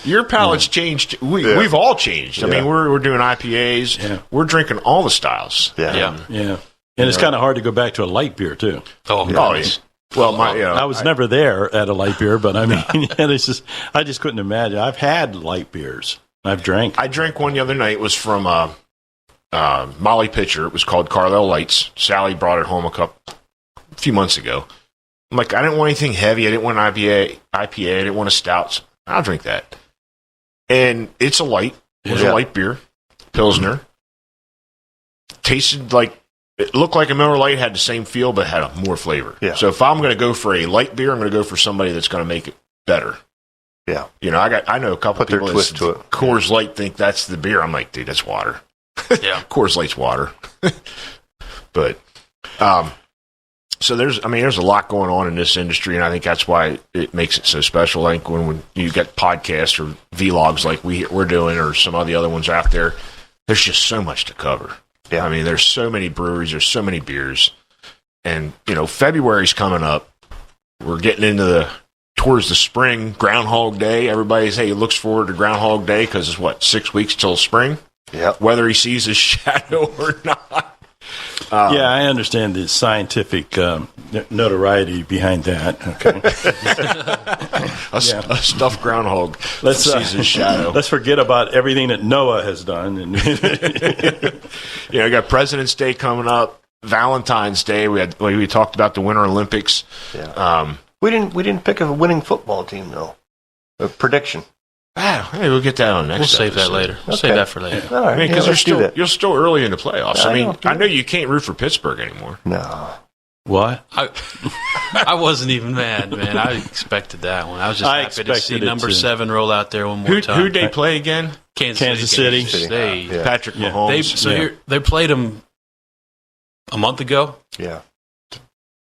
Your palate's changed. We've all changed. I mean, we're doing IPAs. Yeah. We're drinking all the styles. Yeah. And it's kind of hard to go back to a light beer, too. Oh, yeah. Well, I was never there at a light beer, but I mean, I just couldn't imagine. I've had light beers. I've drank. I drank one the other night. It was from Molly Pitcher. It was called Carlisle Lights. Sally brought it home a few months ago. I'm like, I didn't want anything heavy. I didn't want an IPA. I didn't want a stout. I'll drink that. And it's a light. It was a light beer. Pilsner. Tasted like, it looked like a Miller Lite, had the same feel, but had more flavor. Yeah. So if I'm going to go for a light beer, I'm going to go for somebody that's going to make it better. Yeah. I know a couple Put their people twist to it. Coors Light think that's the beer. I'm like, dude, that's water. Yeah. Coors Light's water. But, so there's a lot going on in this industry, and I think that's why it makes it so special. I think when you get podcasts or vlogs like we're doing, or some of the other ones out there, there's just so much to cover. Yeah. I mean, there's so many breweries, there's so many beers, and February's coming up. We're getting towards the spring, Groundhog Day. Everybody's looks forward to Groundhog Day because it's 6 weeks till spring. Yeah. Whether he sees his shadow or not. I understand the scientific notoriety behind that. Okay. A stuffed groundhog sees his shadow. Let's forget about everything that Noah has done. I got President's Day coming up, Valentine's Day. We talked about the Winter Olympics. Yeah. We didn't pick a winning football team though. A prediction. Hey, we'll get that on next. We'll save episode. that later. We'll Okay. save that for later. All right. Because you're still early in the playoffs. I know. I know you can't root for Pittsburgh anymore. No. What? I wasn't even mad, man. I expected that one. I was just happy to see number 7 roll out there one more time. Who'd they play again? Kansas City. Patrick Mahomes. They played him a month ago. Yeah.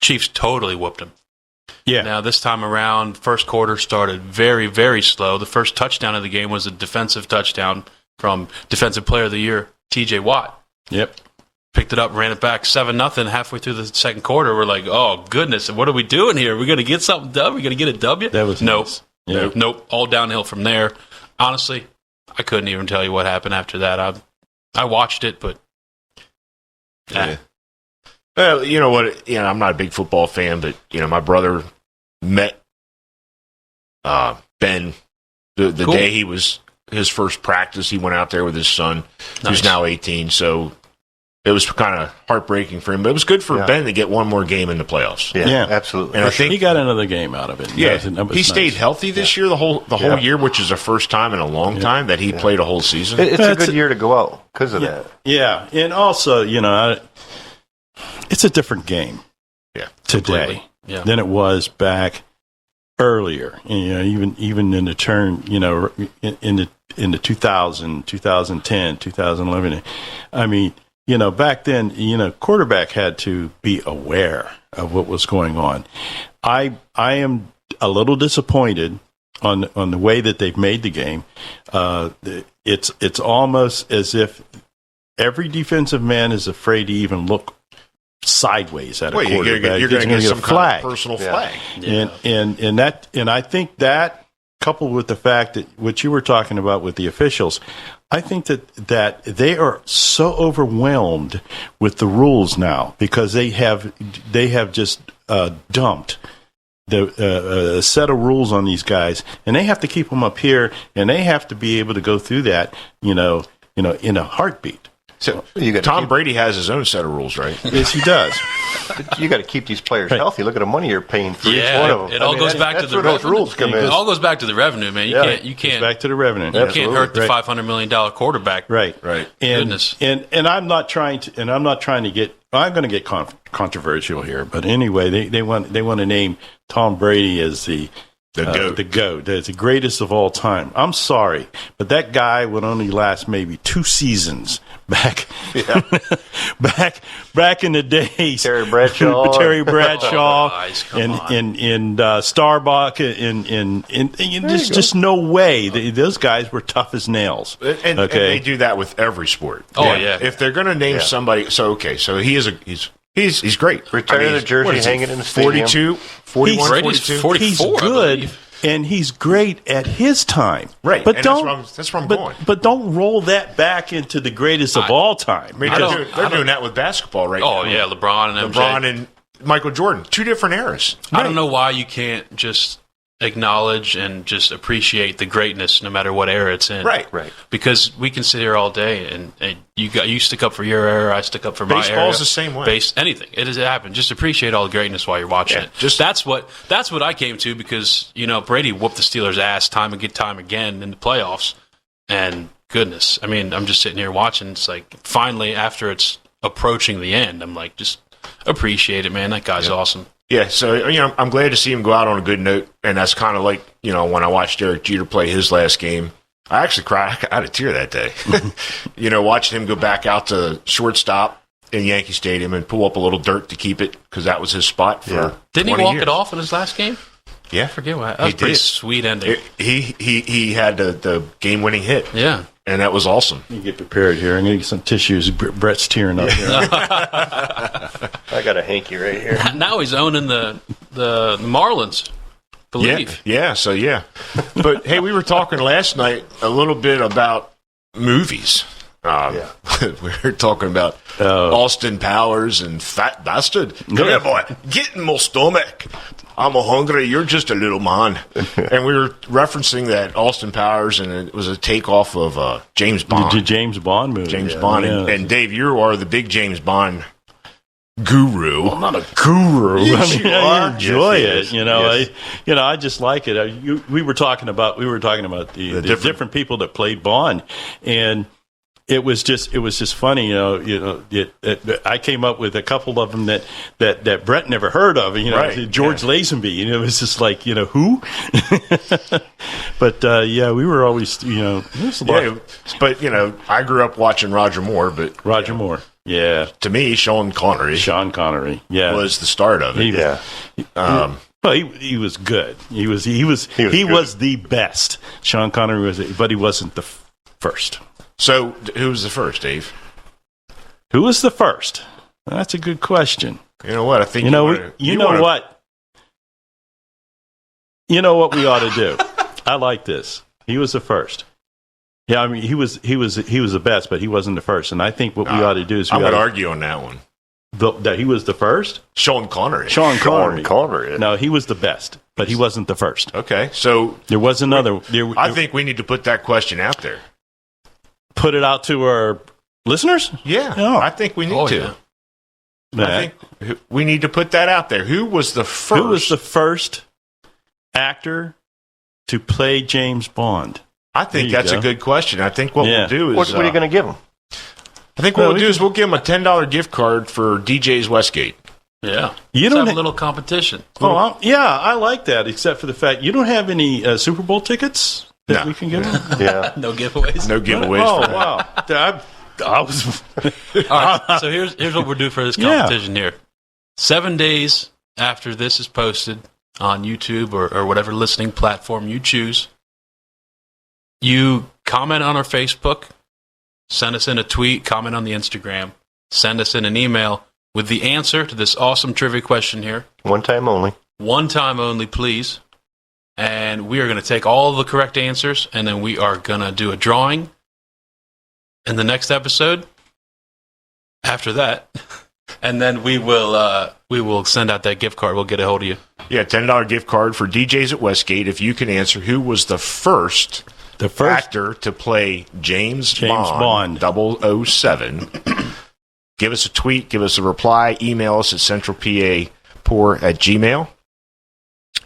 Chiefs totally whooped him. Yeah. Now, this time around, first quarter started very, very slow. The first touchdown of the game was a defensive touchdown from Defensive Player of the Year, T.J. Watt. Yep. Picked it up, ran it back 7-0 halfway through the second quarter. We're like, oh, goodness, what are we doing here? We're going to get something done? We're going to get a W? That was nope. nice. Yeah. Nope. All downhill from there. Honestly, I couldn't even tell you what happened after that. I watched it, but... Yeah. Well, you know what? I'm not a big football fan, but my brother met Ben the Cool. day he was his first practice. He went out there with his son, who's now 18. So it was kind of heartbreaking for him, but it was good for Ben to get one more game in the playoffs. Yeah, absolutely. And I think he got another game out of it. Yeah, that was he stayed nice. healthy this year, the whole year, which is the first time in a long time that he played a whole season. It's a good year to go out because of that. Yeah, and also, it's a different game today than it was back earlier. Even in the turn, in the 2000, 2010, 2011. I mean, back then, quarterback had to be aware of what was going on. I am a little disappointed on the way that they've made the game. It's almost as if every defensive man is afraid to even look sideways at a quarterback. You're going to get some flag. kind of personal flag. Yeah. And I think that, coupled with the fact that what you were talking about with the officials, I think that they are so overwhelmed with the rules now because they have just dumped the set of rules on these guys, and they have to keep them up here, and they have to be able to go through that, in a heartbeat. So Tom Brady has his own set of rules, right? Yes, he does. You got to keep these players healthy. Look at the money you're paying for each one of them. It all goes back to the those rules come in. It all goes back to the revenue, man. You can't back to the revenue. You can't hurt the $500 million quarterback. Right. Right. Goodness. And I'm not trying to get. I'm going to get controversial here, but anyway, they want to name Tom Brady as the GOAT. The GOAT. That's the greatest of all time. I'm sorry, but that guy would only last maybe 2 seasons back in the days. Terry Bradshaw, and Starbuck, and there's just no way. Those guys were tough as nails. And they do that with every sport. Oh yeah. If they're going to name somebody, so he's great. Retire the jersey, hang it in the stadium. 41, Brady's 42. 44, He's I good, believe. and he's great at his time. Right, but and that's where I'm going. But don't roll that back into the greatest of all time. I mean, they're doing that with basketball right now. Oh yeah, LeBron and LeBron and Michael Jordan, 2 different eras. I don't know why you can't just acknowledge and just appreciate the greatness no matter what era it's in. Right. Because we can sit here all day and you stick up for your era, I stick up for my era. Baseball's the same way. Anything. It has happened. Just appreciate all the greatness while you're watching it. That's what I came to because, Brady whooped the Steelers' ass time again in the playoffs. And goodness, I mean, I'm just sitting here watching. It's like finally after it's approaching the end, I'm like, just appreciate it, man. That guy's awesome. Yeah, so I'm glad to see him go out on a good note, and that's kind of like when I watched Derek Jeter play his last game. I actually cried. I had a tear that day. Watching him go back out to shortstop in Yankee Stadium and pull up a little dirt to keep it because that was his spot for Didn't 20 he walk years. it off in his last game? Yeah, I forget what. That was a pretty sweet ending. He had the game-winning hit. Yeah. And that was awesome. You get prepared here. I'm going to get some tissues. Brett's tearing up here. I got a hanky right here. Now he's owning the Marlins. Believe. Yeah. But hey, we were talking last night a little bit about movies. We were talking about Austin Powers and Fat Bastard. Come here, boy. Get in my stomach. I'm hungry. You're just a little man. And we were referencing that Austin Powers, and it was a takeoff of James Bond. The James Bond movie. James Bond. Yeah. And Dave, you are the big James Bond guru. Well, I'm not a guru. Yes, you I are. enjoy Yes, it. yes. I just like it. We were talking about the different people that played Bond, and it was just funny, I came up with a couple of them that Bret never heard of, Right, George Lazenby, it was just like, who? But we were always, there's a lot. Yeah, but I grew up watching Roger Moore, but Roger Moore, yeah, to me, Sean Connery yeah, was the start of it. Well, he was good. He was the best. Sean Connery was, but he wasn't the first. So, who was the first, Dave? Who was the first? That's a good question. You know what? I think You know what? You know what we ought to do? I like this. He was the first. Yeah, I mean he was the best, but he wasn't the first. And I think what we ought to do is I'm going to argue on that one. That he was the first. Sean Connery. Sean Connery. Connery. No, he was the best, but he wasn't the first. Okay, so There was another. I think we need to put that question out there. Put it out to our listeners. Yeah, Oh. I think we need to. yeah. I think we need to put that out there. Who was the first? Who was the first actor to play James Bond? I think There you that's go. a good question. I think what Yeah. we'll do is What are you going to give him? I think what we'll do is we'll give him a $10 gift card for DJ's Westgate. Yeah. You Let's don't have ha- a little competition. Oh, I like that. Except for the fact you don't have any Super Bowl tickets that No. we can give them. Yeah. No giveaways. No giveaways. Oh for that. wow! I was. All right, so here's what we're doing for this competition here. 7 days after this is posted on YouTube or whatever listening platform you choose, you comment on our Facebook, send us in a tweet, comment on the Instagram, send us in an email with the answer to this awesome trivia question here. One time only. One time only, please. And we are going to take all the correct answers, and then we are going to do a drawing in the next episode after that. And then we will send out that gift card. We'll get a hold of you. Yeah, $10 gift card for DJ's at Westgate if you can answer who was the first actor to play James Bond 007. Give us a tweet, give us a reply, email us at CentralPaPour@gmail.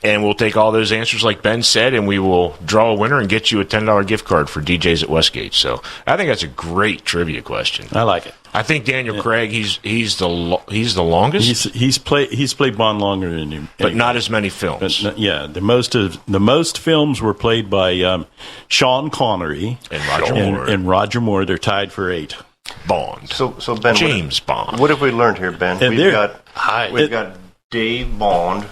And we'll take all those answers like Ben said, and we will draw a winner and get you a $10 gift card for DJ's at Westgate. So I think that's a great trivia question. I like it. I think Daniel Craig, he's the longest, He's played Bond longer than him, but not as many films. But, yeah, the most films were played by Sean Connery And Roger Moore. and Roger Moore. They're tied for 8. Bond. So Ben, James Bond. What have we learned here, Ben? And We've got Dave Bond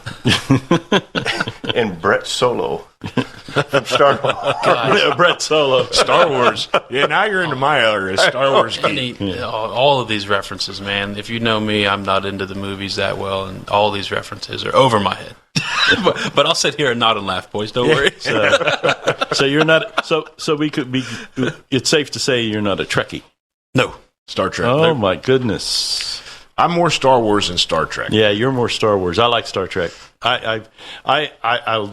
and Bret Solo from Star Wars. Bret Solo. Star Wars. Yeah, now you're into my area. Star Wars geek. All of these references, man. If you know me, I'm not into the movies that well, and all these references are over my head. but I'll sit here and nod and laugh, boys. Don't worry. So you're not. So we could be. It's safe to say you're not a Trekkie. No. Star Trek. Oh my goodness. I'm more Star Wars than Star Trek. Yeah, you're more Star Wars. I like Star Trek. I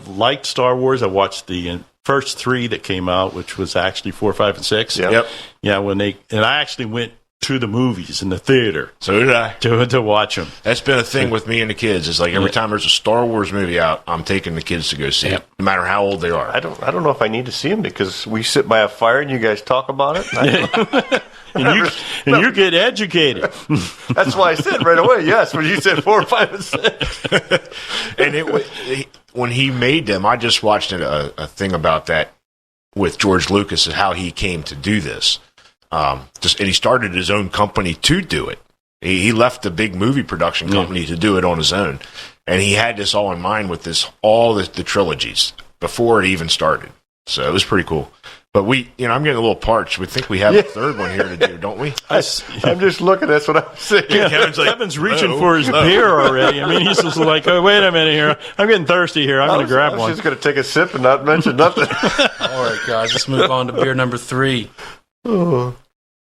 liked Star Wars. I watched the first 3 that came out, which was actually 4, 5, and 6. Yep. Yeah, I actually went to the movies in the theater So did I. to watch them. That's been a thing with me and the kids. It's like every time there's a Star Wars movie out, I'm taking the kids to go see it, no matter how old they are. I don't know if I need to see him because we sit by a fire and you guys talk about it. And you get educated. That's why I said right away, yes, when you said 4, 5, and 6. And when he made them, I just watched a thing about that with George Lucas and how he came to do this. And he started his own company to do it. He left the big movie production company to do it on his own, and he had this all in mind with all the trilogies before it even started. So it was pretty cool. But I'm getting a little parched. We think we have a third one here to do, don't we? I'm just looking. That's what I'm saying. Kevin's like, Kevin's reaching for his beer already. I mean, he's just like, oh, wait a minute here. I'm getting thirsty here. I'm going to grab I one. was just going to take a sip and not mention nothing. All right, guys, let's move on to beer number 3.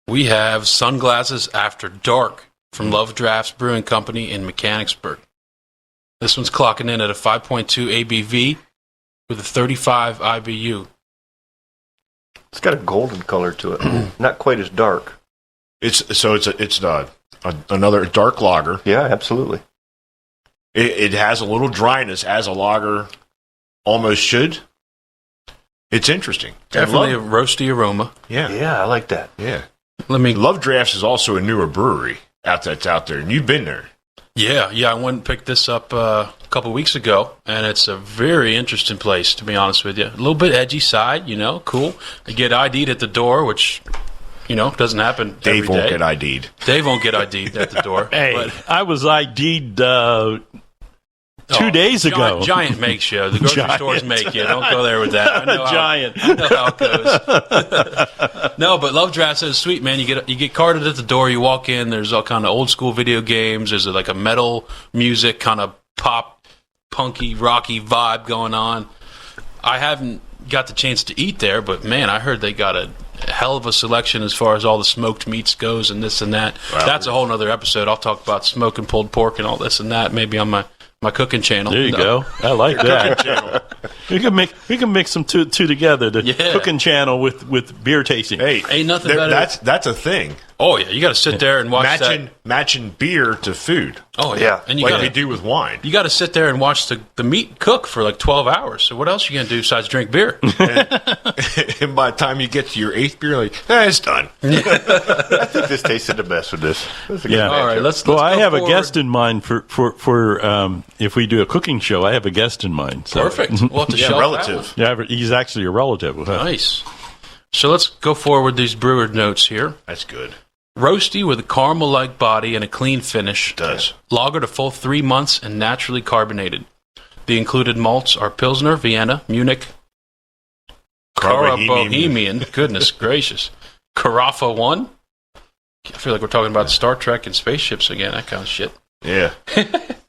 We have Sunglasses After Dark from Lovedraft Brewing Company in Mechanicsburg. This one's clocking in at a 5.2 ABV with a 35 IBU. It's got a golden color to it. Not quite as dark. It's another dark lager. Yeah, absolutely. It has a little dryness as a lager almost should. It's interesting. Definitely a roasty aroma. Yeah. Yeah, I like that. Yeah. Lovedraft is also a newer brewery that's out there, and you've been there. Yeah, I went and picked this up a couple weeks ago, and it's a very interesting place, to be honest with you. A little bit edgy side, cool. You get ID'd at the door, which, doesn't happen Dave every won't day. get ID'd. Dave won't get ID'd at the door. Hey, but, I was ID'd 2 days ago. Giant makes you. The grocery stores make you. Don't go there with that. I know Giant. I know how it goes. No, but Lovedraft says, sweet, man. You get carded at the door. You walk in. There's all kind of old school video games. There's like a metal music, kind of pop, punky, rocky vibe going on. I haven't got the chance to eat there, but man, I heard they got a hell of a selection as far as all the smoked meats goes and this and that. Wow. That's a whole nother episode. I'll talk about smoking pulled pork and all this and that maybe on my cooking channel. There you go. I like that. We can mix them two together. The cooking channel with beer tasting. Hey, ain't nothing better. That's a thing. Oh yeah, you got to sit there and watch matching beer to food. Oh yeah, and you like gotta, they do with wine. You got to sit there and watch the meat cook for like 12 hours. So what else are you gonna do besides drink beer? And by the time you get to your 8th beer, you're like, it's done. I think this tasted the best with this. Yeah. All right, let's Well, I go have forward. a guest in mind for if we do a cooking show. I have a guest in mind. So. Perfect. We'll have to shelf relative. that Yeah, he's actually a relative. one. Nice. So let's go forward with these brewer notes here. That's good. Roasty with a caramel-like body and a clean finish. It does. Lagered a full 3 months and naturally carbonated. The included malts are Pilsner, Vienna, Munich, Bohemian. Goodness gracious. Carafa 1. I feel like we're talking about Star Trek and spaceships again, that kind of shit. Yeah.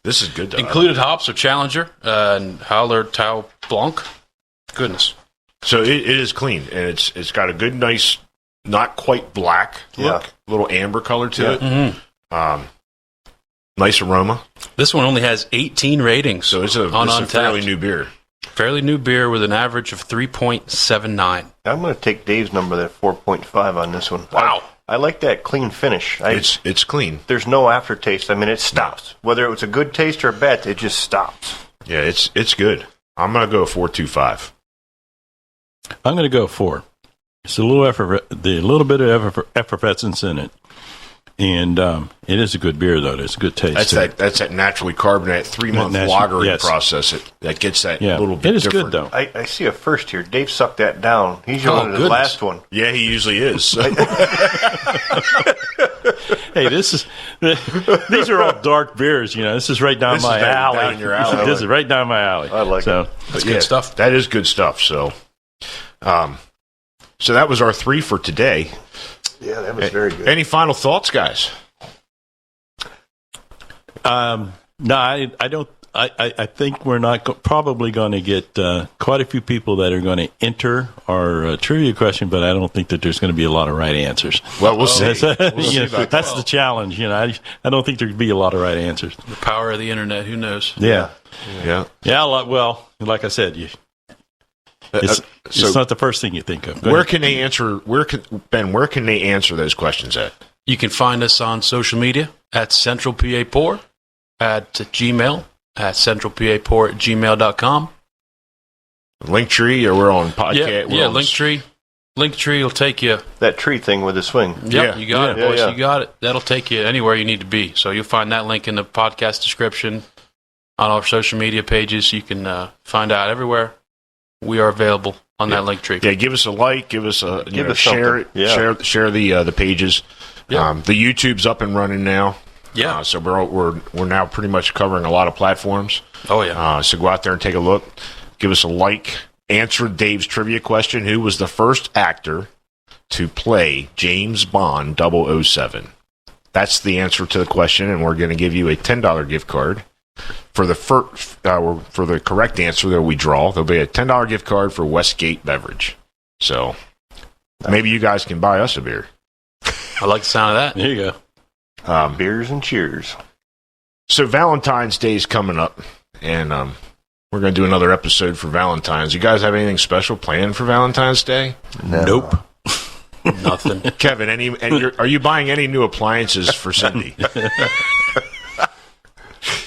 This is good, though. Included hops are Challenger and Howler Tau Blanc. Goodness. So it is clean, and it's got a good, nice, not quite black look, little amber color to it. Mm-hmm. Nice aroma. This one only has 18 ratings. So it's a fairly new beer. Fairly new beer with an average of 3.79. I'm going to take Dave's number, that 4.5 on this one. Wow. I like that clean finish. It's clean. There's no aftertaste. I mean, it stops. Whether it was a good taste or a bad, it just stops. Yeah, it's good. I'm going to go 4.25. I'm going to go 4. It's a little bit of effervescence in it, and it is a good beer though. It's a good taste. That's that naturally carbonated 3-month lagering process that gets that little bit. It is different. good though. I see a first here. Dave sucked that down. He's on the last one. Yeah, he usually is. Hey, these are all dark beers. This is right down my alley. Down your alley. This is right down my alley. I like it. That's good stuff. That is good stuff. So, so that was our 3 for today. Yeah, that was very good. Any final thoughts, guys? No, I don't. I think we're not probably going to get quite a few people that are going to enter our trivia question, but I don't think that there's going to be a lot of right answers. Well, we'll see. That's the challenge. I don't think there'd be a lot of right answers. The power of the internet. Who knows? Yeah. Well, like I said, it's not the first thing you think of. Where can they answer? Where can they answer those questions at? You can find us on social media at CentralPaPour, at Gmail, at CentralPaPour@gmail.com. Linktree, or we're on podcast. Yeah, Linktree. Linktree will take you. That tree thing with the swing. Yep, you got it, boys. Yeah. You got it. That'll take you anywhere you need to be. So you'll find that link in the podcast description on our social media pages. You can find out everywhere we are available on that Linktree. Yeah, give us a like, give us a share it, share the pages. Yeah. The YouTube's up and running now. Yeah. So we're now pretty much covering a lot of platforms. Oh yeah. So go out there and take a look. Give us a like. Answer Dave's trivia question. Who was the first actor to play James Bond 007? That's the answer to the question, and we're going to give you a $10 gift card. For the for the correct answer that we draw, there'll be a $10 gift card for Westgate Beverage. So maybe you guys can buy us a beer. I like the sound of that. There you go. Beers and cheers. So Valentine's Day is coming up, and we're going to do another episode for Valentine's. You guys have anything special planned for Valentine's Day? No. Nope. Nothing. Kevin, are you buying any new appliances for Cindy?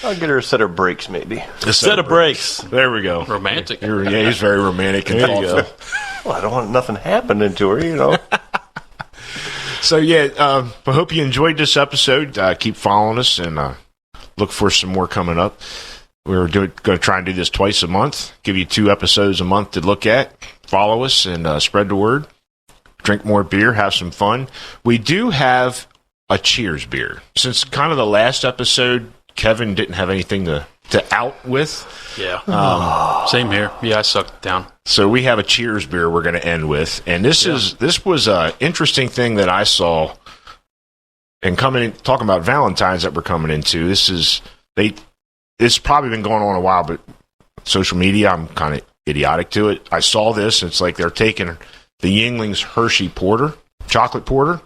I'll get her a set of brakes, maybe. A Set of brakes. There we go. Romantic. Yeah, he's very romantic and There you thoughtful. go. Well, I don't want nothing happening to her, So, yeah, I hope you enjoyed this episode. Keep following us and look for some more coming up. We're going to try and do this twice a month, give you 2 episodes a month to look at. Follow us and spread the word. Drink more beer, have some fun. We do have a cheers beer. Since kind of the last episode, Kevin didn't have anything to out with. Yeah. Same here. Yeah, I sucked it down. So we have a cheers beer we're going to end with. And this was an interesting thing that I saw. And talking about Valentine's that we're coming into, it's probably been going on a while, but social media, I'm kind of idiotic to it. I saw this, and it's like they're taking the Yuengling's Hershey porter, chocolate porter,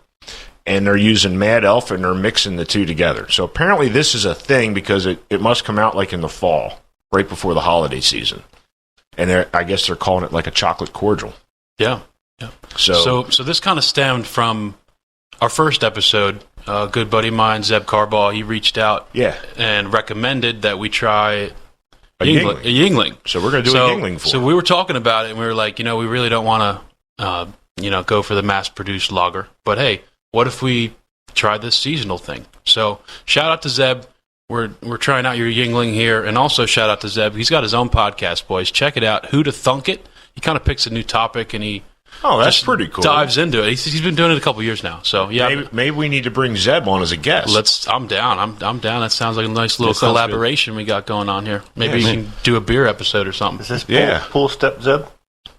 and they're using Mad Elf, and they're mixing the two together. So apparently this is a thing because it must come out like in the fall, right before the holiday season. And I guess they're calling it like a chocolate cordial. Yeah. So this kind of stemmed from our first episode. A good buddy of mine, Zeb Carbaugh, he reached out and recommended that we try a Yuengling. So we're going to do a Yuengling for it. So we were talking about it, and we were like, we really don't want to, go for the mass-produced lager. But hey, what if we try this seasonal thing? So shout out to Zeb. We're trying out your Yuengling here, and also shout out to Zeb. He's got his own podcast, boys. Check it out. Who to Thunk It? He kind of picks a new topic, and he that's pretty cool. Dives into it. He's been doing it a couple years now. So yeah, maybe we need to bring Zeb on as a guest. I'm down. I'm down. That sounds like a nice little collaboration we got going on here. Maybe we can do a beer episode or something. Is this pull step Zeb?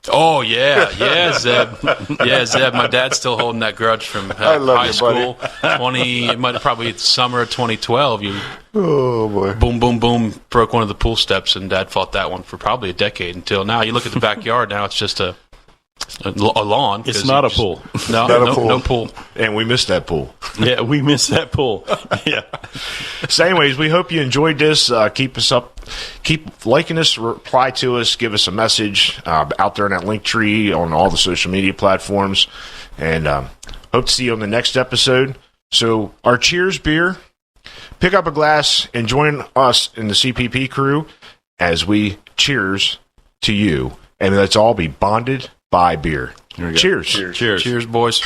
Oh yeah, Zeb. Yeah, Zeb. My dad's still holding that grudge from high school. Probably summer of 2012. Oh boy! Boom, boom, boom. Broke one of the pool steps, and Dad fought that one for probably a decade. Until now, you look at the backyard. Now it's just a lawn. It's not a pool. No pool. And we missed that pool. Yeah, we missed that pool. Yeah. So anyways, we hope you enjoyed this. Keep us up. Keep liking us, reply to us, give us a message out there in that link tree on all the social media platforms. And hope to see you on the next episode. So our cheers beer. Pick up a glass and join us in the CPP crew as we cheers to you. And let's all be bonded by beer. Cheers. Cheers, boys.